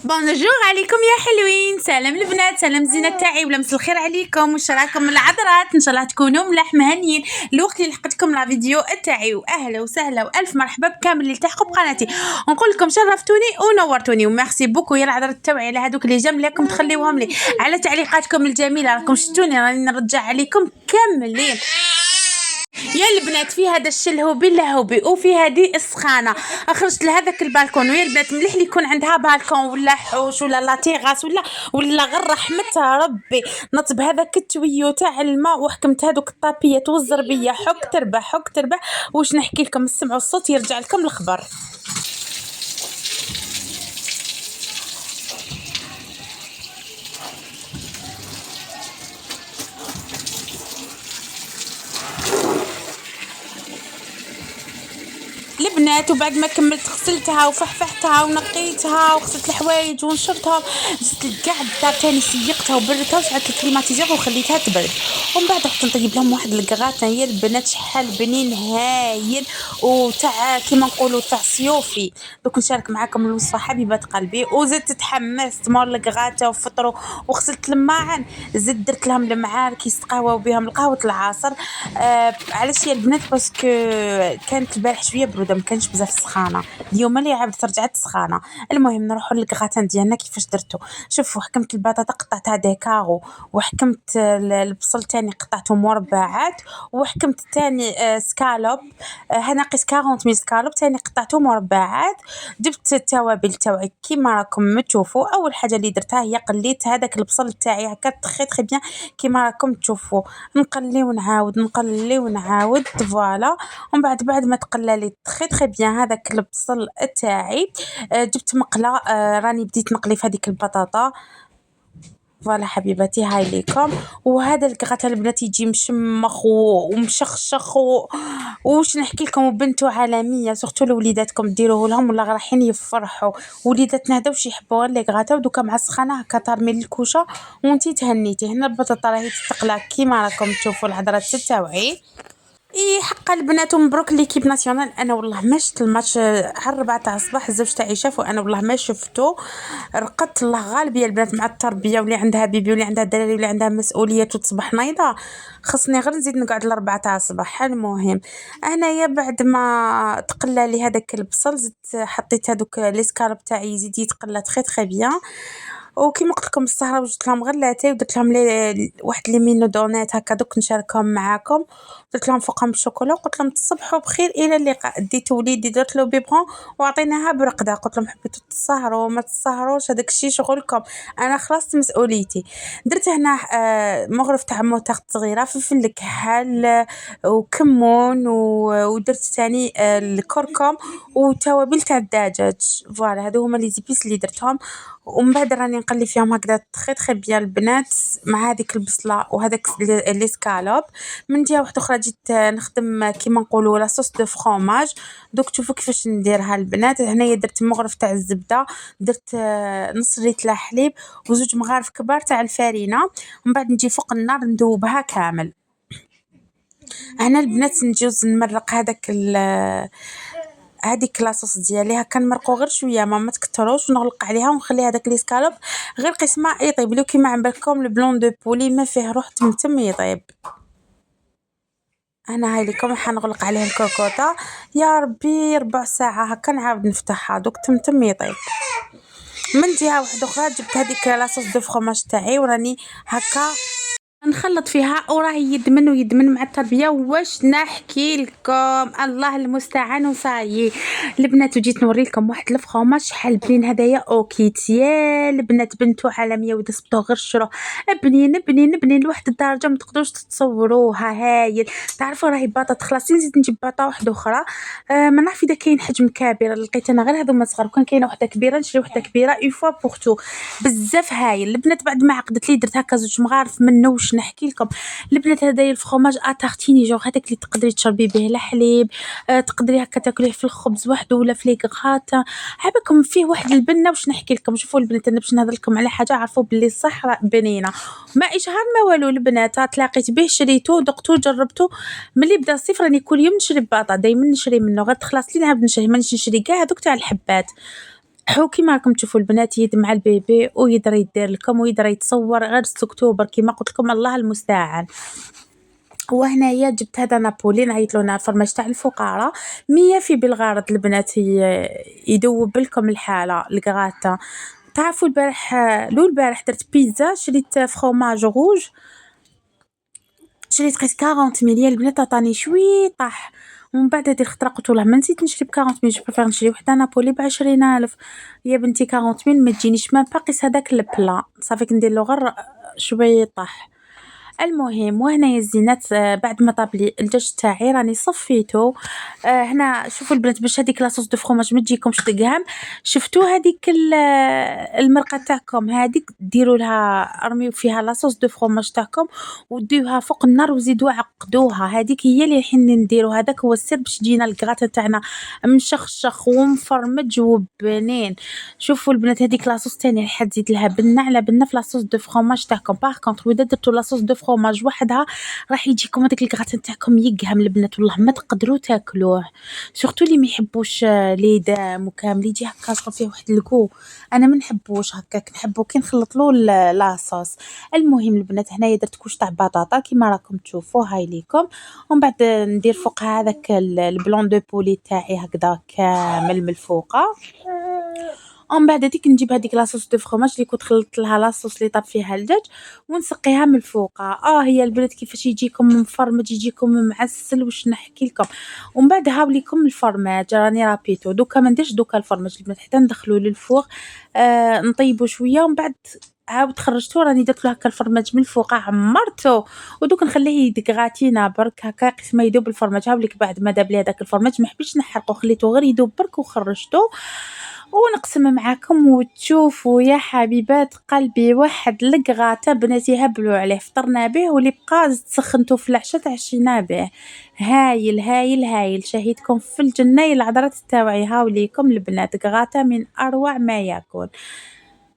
بونجور عليكم يا حلوين، سلام البنات، سلام زينة تاعي، ولمس الخير عليكم. وش راكم العذرات؟ ان شاء الله تكونوا ملاح مهنيين. الوقت اللي لحقتكم لا فيديو تاعي، واهلا وسهلا والف مرحبا بكامل اللي التحقوا بقناتي. ونقول لكم شرفتوني ونورتوني وميرسي بوكو يا العذرات تاعي على هذوك اللي جام لكم تخليوهم لي، على تعليقاتكم الجميله. راكم شفتوني راني نرجع عليكم كاملين يا البنات. في هذا الشلهوبي اللهوبي وفي هذه السخانه، خرجت لهذاك البالكون. ويا البنات مليح اللي يكون عندها بالكون ولا حوش ولا لاتيغاس ولا غير رحمتها ربي نطب هذاك التويو تاع الماء، وحكمت هذوك الطابيات والزربيه حك تربح. واش نحكي لكم؟ السمع والصوت يرجع لكم الخبر. البنات وبعد ما كملت غسلتها وفحفحتها ونقيتها وغسلت الحوايج ونشرتهم، جبت كاع الدار تاني سيقتها وبردتها وشعلت الكليماتيزور وخليتها تبرد. ومن بعد رحت نطيب لهم واحد الكراطان يا البنات شحال بنين هايل وتاع كيما نقولوا تاع سيوفي. دوك نشارك معاكم الوصفه حبيبات قلبي. وزدت تحمست مور الكراطه وفطروا وغسلت الماعن، زدت درت لهم المعارك يستقهواو بهم القهوه العصر. علاش يا البنات؟ باسكو كانت البارح شويه بروده، ما كانش بزاف سخانه. اليوم اللي عاودت رجعت سخانه. المهم نروحوا للكغاتان ديالنا كيفاش درتو. شوفوا، حكمت البطاطا قطعتها ديكارو، وحكمت البصل تاني قطعته مربعات، وحكمت تاني سكالوب. هناقص 40 ميل سكالوب تاني قطعته مربعات. جبت التوابل تاعي كيما راكم متشوفوا. اول حاجه اللي درتها هي قليت هذاك البصل تاعي هكا تخي بيان كيما راكم تشوفوا. نقلي ونعاود فوالا. ومن بعد ما تقلى لي تخي بيان هذاك البصل تاعي، جبت مقله. راني بديت نقلي في هذيك البطاطا فوالا حبيباتي. هاي ليكم. وهذا الكغاتان البنات يجي مشمخ ومشخشخ وش نحكي لكم، وبنته عالميه. سورتو لوليداتكم ديروه لهم ولا رايحين يفرحوا. وليداتنا هذا وش يحبوا غير الكغاتان، ودوكا مع السخانه هكا ترمي الكوشه وانتي تهنيتي. هنا البطاطا راهي تقلى كيما راكم تشوفوا العذرات تاعي. اي حق البنات ومبروك ليكيب ناسيونال. انا والله ما شفت الماتش على 4 تاع الصباح، الزوج تاعي شافوا، انا والله ما شفتو. رقدت الله غالب يا البنات مع التربيه، واللي عندها بيبي واللي عندها دراري واللي عندها مسؤوليات وتصبح نايضه، خصني غير نزيد نقعد ل4 تاع الصباح. المهم انايا بعد ما تقلى لي هذاك البصل زدت حطيت هذوك لي سكالوب تاعي يزيد يتقلى تخي بيان. وكيما قلت لكم السهره وجدت لهم غير لاتاي ودرت لهم واحد لي مينو دونيت هكا، دوك نشاركهم معاكم. درت لهم فوقهم الشوكولا وقلت لهم تصبحوا بخير الى اللقاء. ديت وليدي درت له بيبغون وعطيناها برقده، قلت لهم حبيتوا تسهروا ما تسهروش هذاك الشيء شغلكم، انا خلصت مسؤوليتي. درت هنا مغرف تاع موتاغ صغيره، فلفل الكحل وكمون ودرت ثاني الكركم وتوابل تاع الدجاج. فوالا هادو هما لي زيبيس اللي درتهم. ومن بعد راني نقلي فيهم هكذا تخي بيان البنات مع هذيك البصله وهذاك لي سكالوب. من جهه واحده اخرى جيت نخدم كيما نقولوا لا صوص دو فروماج. دوك تشوفوا كيفاش نديرها البنات. هنايا درت مغرف تاع الزبده، درت نص لتر حليب وزوج مغارف كبار تاع الفارينه. ومن بعد نجي فوق النار ندوبها كامل. هنا البنات نجوز نمرق هذيك لاصوص ديالي هكا نمرقو غير شويه ما تكتروش، ونغلق عليها ونخلي هذاك لي سكالوب غير قسمه يطيب لو كيما عم بالكم البلون دو بولي ما فيه روح تم يطيب. انا هاي لكم حنغلق عليه الكوكوطه يا ربي 4 ساعه هكا نعاود نفتحها دوك تم يطيب. من جهه واحده اخرى جبت هذيك لاصوص دو فرماج تاعي وراني هكا نخلط فيها وراه يدمن مع التربيه. واش نحكي لكم، الله المستعان. وصايي البنات وجيت نوري لكم واحد الفخومه شحال بنين هدايا اوكيت يا البنات. بنتو عالميه ودسبتو غير شرو بنين لواحد الدرجه ما تقدروش تتصوروها. هايل. تعرفوا راهي باطا خلاص نزيد نجيب باطا واحده اخرى. ما نعرف اذا كاين حجم كبير، لقيت انا غير هذوما صغار، كان كاينه واحده كبيره نشري واحده كبيره اون فوا بور تو. بزاف هايل البنات. بعد ما عقدت لي درت هكا زوج مغارف منه. واش نحكي لكم البنات، هدايا الفرماج اتارتيني جو هذاك اللي تقدري تشربي به الحليب، تقدري هكا تاكليه في الخبز وحده ولا في لي كغاتا. عباكم فيه واحد البنه. واش نحكي لكم، شوفوا البنات انا باش نهضر لكم على حاجه عرفوا باللي صح بنينه ما اشهار ما والو. البنات تلاقيت به شريتو دقتو جربتو ملي بدا الصيف. راني كل يوم نشري باطا دائما نشري منه غير تخلص لي نعاود نشري، مانيش نشري كاع هذوك تاع الحبات. حو كيما راكم تشوفوا البنات يد مع البيبي ويقدر يدير لكم ويقدر يتصور غير 6 أكتوبر كيما قلت لكم الله المستعان. وهنايا جبت هذا نابولي نعيط له الفرماج تاع الفقراء 100 في بالغرض البنات يذوب لكم الحاله الكغاتا. تعرفوا البارح درت بيتزا شريت فروماج روج شريت قيس 40 مليون البنات عطاني شوي طاح. ومن بعد هذه الخطره قلت له ما نسيت نشري ب 40 مليون بريفير نشري وحده نابولي ب20,000 يا بنتي 40 مليون ما تجينيش ما باقيس هذاك البلا صافي كندير له غير شويه طاح. المهم وهنايا الزينات بعد ما طاب لي الدجاج تاعي راني صفيته. هنا شوفوا البنات باش هذيك لاصوص دو فروماج ما تجيكمش تقهم. شفتوا هذيك المرقه تاعكم هذيك ديروا لها ارميو فيها لاصوص دو فروماج تاعكم وديوها فوق النار وزيدوا عقدوها هذيك هي اللي الحين نديرو هذاك هو السر باش تجينا الكغاتا تاعنا مشخشخ ومفرمج وبنين. شوفوا البنات هذيك لاصوص تاني راح تزيد لها بنه على بنه في لاصوص دو فروماج تاعكم باغ كونطخ واذا درتو لاصوص دو فروماج وحدها راح يجيكم هذاك الكغاتان تاعكم يقهم البنات والله ما تقدروا تاكلوه سورتو اللي ما يحبوش لي دام وكامل يجي هكا شغل فيه واحد الكو. انا ما نحبوش هكاك نحبو كي نخلط له لاصوص. المهم البنات هنايا درت كوش تاع بطاطا كيما راكم تشوفوا هاي ليكم ومن بعد ندير فوقها هذاك البلون دو بولي تاعي هكذا كامل من الفوقه. ومن بعد هذيك نجيب هذيك لاصوص دو فروماج اللي كنت خلطت لها لاصوص اللي طاب فيها الدجاج ونسقيها من الفوقه. هي البنات كيفاش يجيكم مفرمج يجيكم معسل واش نحكي لكم. ومن بعد هاوليكم الفرماج راني رابيتو دوكا ما نديرش دوكا الفرماج البنات حتى ندخلو للفوغ نطيبو شويه ومن بعد عاود خرجتو راني درت له هكا الفرماج من الفوق عمرته ودوك نخليه يدغاتينا برك هكا قيس ما يذوب الفرماج. هاوليك بعد ما داب لي هذاك الفرماج ما حبيتش نحرقو خليته غير يذوب برك وخرجته ونقسم معاكم وتشوفوا يا حبيبات قلبي واحد الكغاتا بناتي هبلوا عليه فطرنا به واللي بقى سخنته في العشاء تعشينا به. هايل هايل هايل شهيدكم في الجنه العذرات تاوعي هاوليكم البنات كغاتا من اروع ما يكون.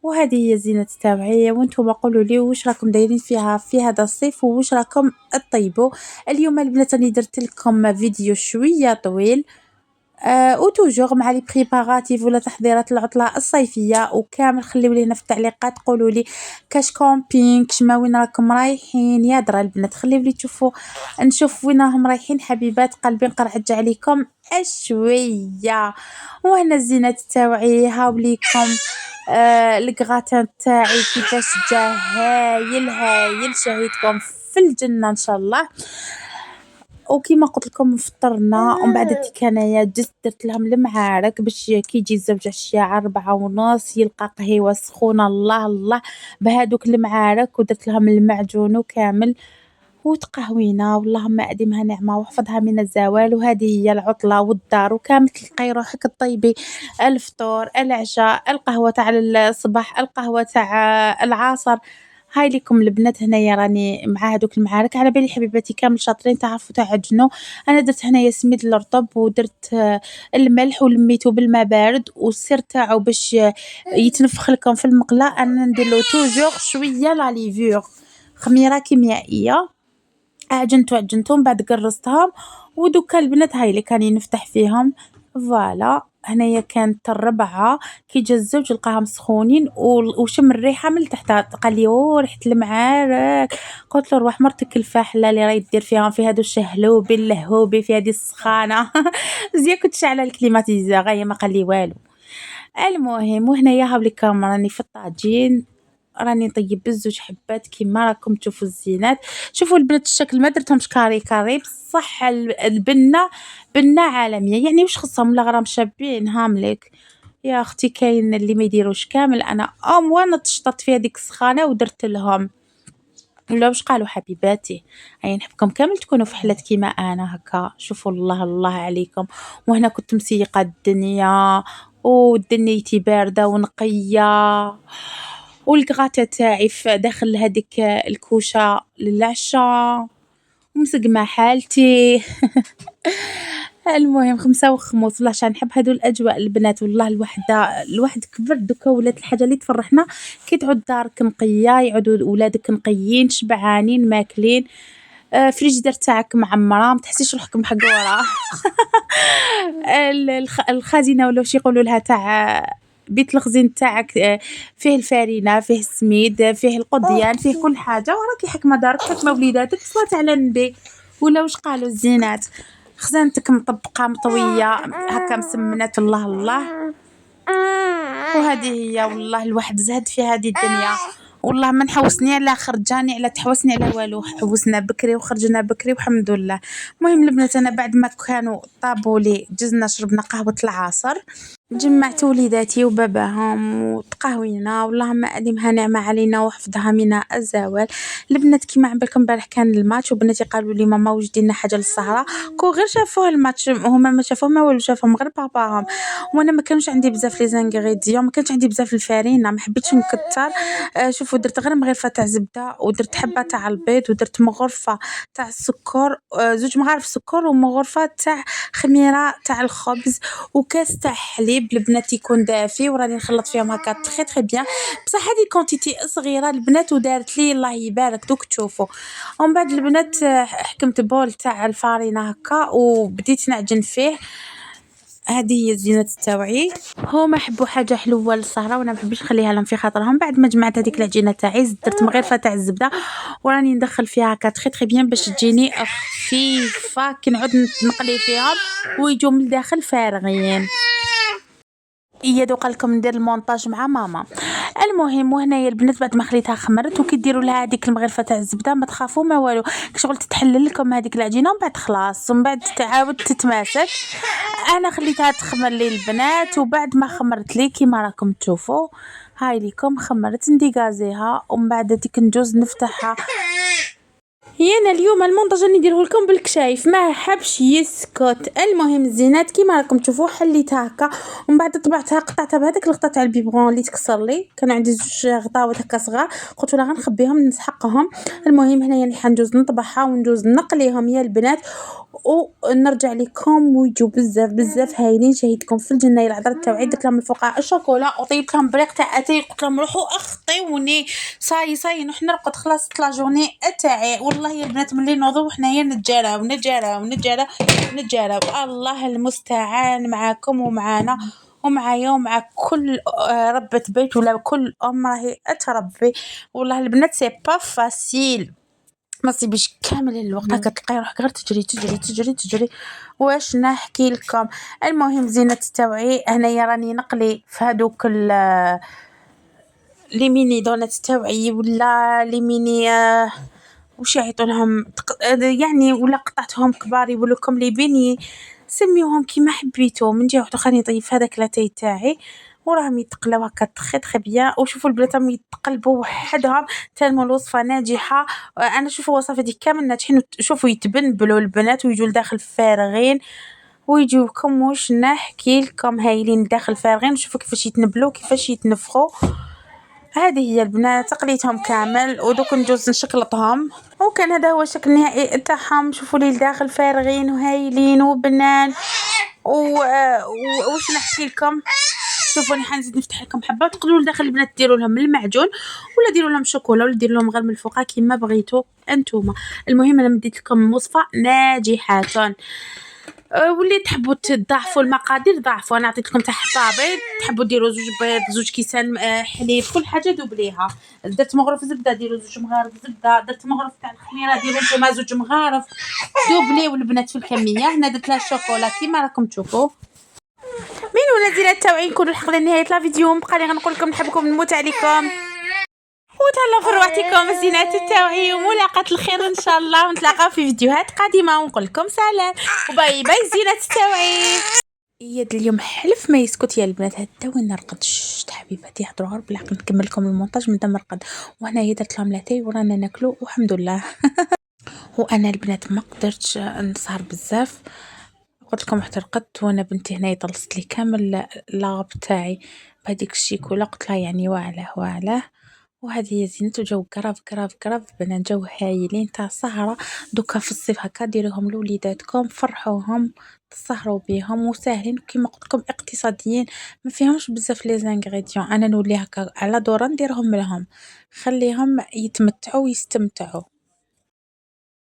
وهذه هي زينة تاوعية وانتم قولوا لي واش راكم دايرين فيها في هذا الصيف وواش راكم تطيبوا. اليوم البنات راني درت لكم فيديو شويه طويل وتوجور مع لي بريباراتيف ولا تحضيرات العطلة الصيفية وكامل خليو لي هنا في التعليقات قولوا لي كاش كومبينغ كشما وين راكم رايحين يا درا البنات خليو لي تشوفوا نشوف وين راهم رايحين حبيبات قلبي نقرعج عليكم شويه. وهنا الزينة تاوعي هاوليكم الكغاتان تاعي كيفاش جا هايل هايل شهيدكم في الجنة ان شاء الله. وكيما قلت لكم فطرنا ومن بعد انايا جست درت لهم المعارك باش كي يجي الزوج عشيه 4:30 يلقى قهيوه سخونه الله الله بهذوك المعارك ودرت لهم المعجون وكامل وتقهوينا واللهم اديمها نعمه واحفظها من الزوال. وهذه هي العطله والدار وكامل تلقاي روحك طيبي الفطور العشاء القهوه تاع الصباح القهوه تاع العصر. هاي لكم البنات هنايا راني مع هذوك المعارك على بالي حبيباتي كامل شاطرين تعرفوا تعجنوا. انا درت هنايا سميد الرطب ودرت الملح ولميته بالماء بارد والسر تاعو باش يتنفخ لكم في المقله انا ندير له توجور شويه لا ليفور خميره كيميائيه عجنتو من بعد قرصتهم ودوكا البنات هاي اللي كاني نفتح فيهم فوالا. هنايا كانت الربعة كي جا الزوج لقاهم سخونين وشم الريحة من تحت قال لي ريحة المعارك. قلت له روح مرتك الفاحلة اللي راهي دير فيهم في هادو الشهلوبي اللهوبي في هذه السخانة زي كنت شعله الكليماتيزور غايه ما قال لي والو. المهم وهنايا هاوليكم راني في الطاجين راني نطيب بزوج حبات كيما راكم تشوفوا الزينات. شوفوا البنات الشكل ما درتهمش كاري كاري بصح البنه بنه عالميه يعني واش خصهم ولا غير مشابين هاملك يا اختي كاين اللي ما يديروش كامل. انا وانا تشطط في هذيك السخانه ودرت لهم ولا واش قالوا حبيباتي. هيا نحبكم كامل تكونوا في حالات كيما انا هكا. شوفوا الله الله عليكم. وهنا كنت مسيقه الدنيا ودنيتي بارده ونقيه والكغاتا تاعي في داخل هذيك الكوشه للعشاء ومسقمه حالتي المهم خمسة وخموس والله شان نحب هادو الاجواء البنات والله الواحد كبر دوكا ولات الحاجه اللي تفرحنا كي تعود دارك نقيه يعودوا ولادك نقيين شبعانين ماكلين فريجيدر تاعك معمره ما تحسيش روحك محقوره الخزينه ولا واش يقولوا لها تاع بيت الخزين تاعك فيه الفرينة، فيه السميد، فيه القضيان، فيه كل حاجة، وراكي حكمة دارك حكمة وليداتك صلاة على النبي. ولا واش قالوا الزينات؟ خزانتك مطبقة مطوية هكا مسمنة الله الله. وهذه هي والله الواحد زهد في هذه الدنيا، والله ما نحوسني على خرجاني على تحوسني على والو، حوسنا بكري وخرجنا بكري والحمد لله. المهم البنات انا بعد ما كانوا طابوا لي جزنا شربنا قهوة العصر، جمعت وليداتي وباباهم وتقهوينا، واللهم أديمها نعمة علينا وحفظها من الزوال. البنات كيما عبالكم امبارح كان الماتش، وبناتي قالوا لي ماما وجدي لنا حاجه للسهره، كون غير شافوه الماتش هما ما شافوه ما والو، شافهم غير باباهم. وانا ما كانوش عندي بزاف لي زانغريديون، ما كانش عندي بزاف الفرينه، ما حبيتش نكتر. شوفوا درت غير مغرفه تاع زبده، ودرت حبه تاع البيض، ودرت مغرفه تاع السكر، زوج مغارف سكر، ومغرفه تاع خميره تاع الخبز، وكاس تاع حليب البنات يكون دافي، وراني نخلط فيهم هكا تري تري بيان. بصح هذه كونتيتي صغيره البنات، ودارت لي الله يبارك دوك تشوفوا. ومن بعد البنات حكمت بول تاع الفارينه هكا وبديت نعجن فيه. هذه هي الزينات تاوعي، هما حبوا حاجه حلوه للسهره وانا ما بحبش نخليها لهم في خاطرهم. بعد ما جمعت هذيك العجينه تاعي درت مغرفه تاع الزبده، وراني ندخل فيها هكا تري تري بيان باش تجيني خفيفه كي نعود نقلي فيهم ويجوا من الداخل فارغين. هي دوقا لكم ندير المونتاج مع ماما. المهم وهنايا البنات بعد ما خليتها خمرت، وكي ديروا لها هذيك المغرفه تاع الزبده ما تخافوا ما والو، شغل تتحلل لكم هذيك العجينه ومن بعد خلاص، ومن بعد تعاود تتماسك. انا خليتها تخمر لي البنات، وبعد ما خمرت لي كيما راكم تشوفوا هاي ليكم خمرت نديغازيها، ومن بعد هذيك نجوز نفتحها. هي انا اليوم المونتاج نديره لكم بالكشايف ما حبش يسكت. المهم الزينات كيما راكم تشوفوا حليتها هكا، ومن بعد طبعتها قطعتها بهذاك الغطاء تاع البيبغون اللي تكسر لي، كان عندي زوج غطاوات هكا صغار قلت لا غنخبيهم نسحقهم. المهم هنايا نحن ندوز نطبخها ونجوز نقليهم يا البنات، ونرجع لكم ويجوا بزاف بزاف هايلين. شهيتكم في الجنه العذرة تاعي، درت لهم الفوقع الشوكولا وطيبت لهم بريق تاع اتاي، قلت لهم روحوا اخطيوني صاي نروح نرقد خلاص لا جورني تاعي. والله يا البنات ملي نوضوا حنايا نتجاراو الله المستعان معاكم ومعانا ومعايا ومع كل ربة بيت ولا كل ام راهي تربي. والله البنات سي با فاسيل، ما تصيبش كامل الوقت هكا تلقاي روحك غير تجري. واش نحكي لكم. المهم زينة تاوعي هنايا راني نقلي في هذوك لي ميني دونات تاوعي ولا لي ميني وش يعيطونهم يعني، ولا قطعتهم كبار يقول لكم لي بيني، سميوهم كيما حبيتو. من جهه واحده خليني نطيب هذاك لاتاي تاعي وراهم يتقلاو هكا تخي تخي بيان. وشوفوا البنات راهم يتقلبوا وحدهم تالمو الوصفه ناجحه. انا شوفوا وصفاتي كامل ناجحين، شوفوا يتبنبلوا البنات ويجوا لداخل فارغين، ويجوكم واش نحكي لكم هايلين داخل فارغين. شوفوا كيفاش يتنبلوا كيفاش يتنفخوا. هذه هي البنات تقليتهم كامل، ودوك نجوز نشكلطهم، وكان هذا هو الشكل النهائي تاعهم. شوفوا لي الداخل فارغين وهايلين وبنان وش نحكي لكم. شوفوا انا حنزيد نفتح لكم حبه، تقدروا لداخل البنات ديروا لهم المعجون ولا ديروا لهم شوكولا ولا ديروا لهم غير من الفوق كيما بغيتوا انتوما. المهم انا مديت لكم وصفه ناجحه. واللي تحبوا تضاعفوا المقادير ضاعفوا، انا عطيت لكم تاع حبه بيض، تحبوا ديروا زوج بيض زوج كيسان حليب كل حاجه دوبليها. درت مغرف زبده ديروا زوج مغارف زبده، درت مغرف تاع الخميره ديروا نتوما زوج مغارف دوبليو البنات في الكميه. هنا درت لها الشوكولا كيما راكم تشوفوا. مين ولادي تاوعي نكونوا لحقنا نهايه لا فيديو، بقى لي غنقول لكم نحبكم نموت عليكم وتهلاو في روحتكم الزينات تاوعي، وملاقاة الخير ان شاء الله، ونتلاقاو في فيديوهات قادمه ونقول لكم سلام وباي باي زينات تاوعي. يد اليوم حلف ما يسكت يا البنات. هدا وين نرقد شت حبيباتي هضروا غير بالعقل نكمل لكم المونتاج من دام نرقد. وهنا درت لهم لاتاي ورانا ناكلوا والحمد لله. وانا البنات ما قدرتش نسهر بزاف، قلت لكم حتى رقدت وانا بنتي هنا طلصت لي كامل لاغب تاعي بهذيك الشيكولا، قلت لها يعني واعله. وهذه هي زينته جو قراف بنا جو هايلين تاع سهرة. دوكا في الصيف هكا ديروهم لوليداتكم فرحوهم تسهروا بيهم، وساهلين كيما قلت لكم اقتصاديين ما فيهمش بزاف لي زانغريديون. انا نولي هكا على دورة نديرهم لهم خليهم يتمتعوا ويستمتعوا.